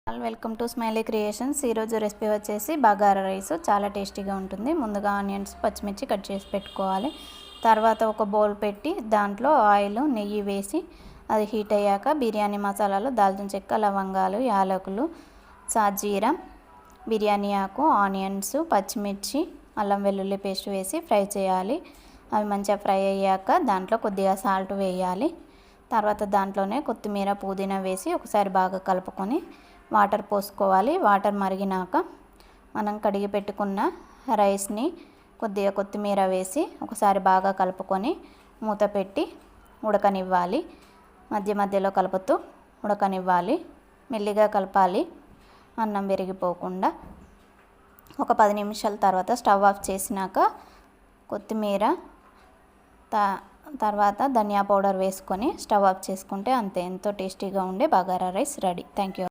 Welcome to smiley creations. ఈరోజు recipe వచ్చేసి bagara rice. చాలా టేస్టీగా ఉంటుంది. ముందుగా ఆనియన్స్ పచ్చిమిర్చి కట్ చేసి పెట్టుకోవాలి. తర్వాత ఒక బౌల్ పెట్టి దాంట్లో ఆయిల్ నెయ్యి వేసి అది హీట్ అయ్యాక బిర్యానీ మసాలాలు దాల్చిన చెక్క లవంగాలు యాలకులు సాజీరా బిర్యానీ ఆకు ఆనియన్స్ పచ్చిమిర్చి అల్లం వెల్లుల్లి పేస్ట్ వేసి ఫ్రై చేయాలి. అవి మంచిగా ఫ్రై అయ్యాక దాంట్లో కొద్దిగా సాల్ట్ వేయాలి. తర్వాత దాంట్లోనే కొత్తిమీర పుదీనా వేసి ఒకసారి బాగా కలుపుకొని వాటర్ పోసుకోవాలి. వాటర్ మరిగినాక మనం కడిగి పెట్టుకున్న రైస్ని కొద్దిగా కొత్తిమీర వేసి ఒకసారి బాగా కలుపుకొని మూత పెట్టి ఉడకనివ్వాలి. మధ్య మధ్యలో కలుపుతూ ఉడకనివ్వాలి. మెల్లిగా కలపాలి అన్నం విరిగిపోకుండా. ఒక 10 నిమిషాల తర్వాత స్టవ్ ఆఫ్ చేసినాక కొత్తిమీర తర్వాత ధనియా పౌడర్ వేసుకొని స్టవ్ ఆఫ్ చేసుకుంటే అంతే. ఎంతో టేస్టీగా ఉండే bagara rice ready. Thank you.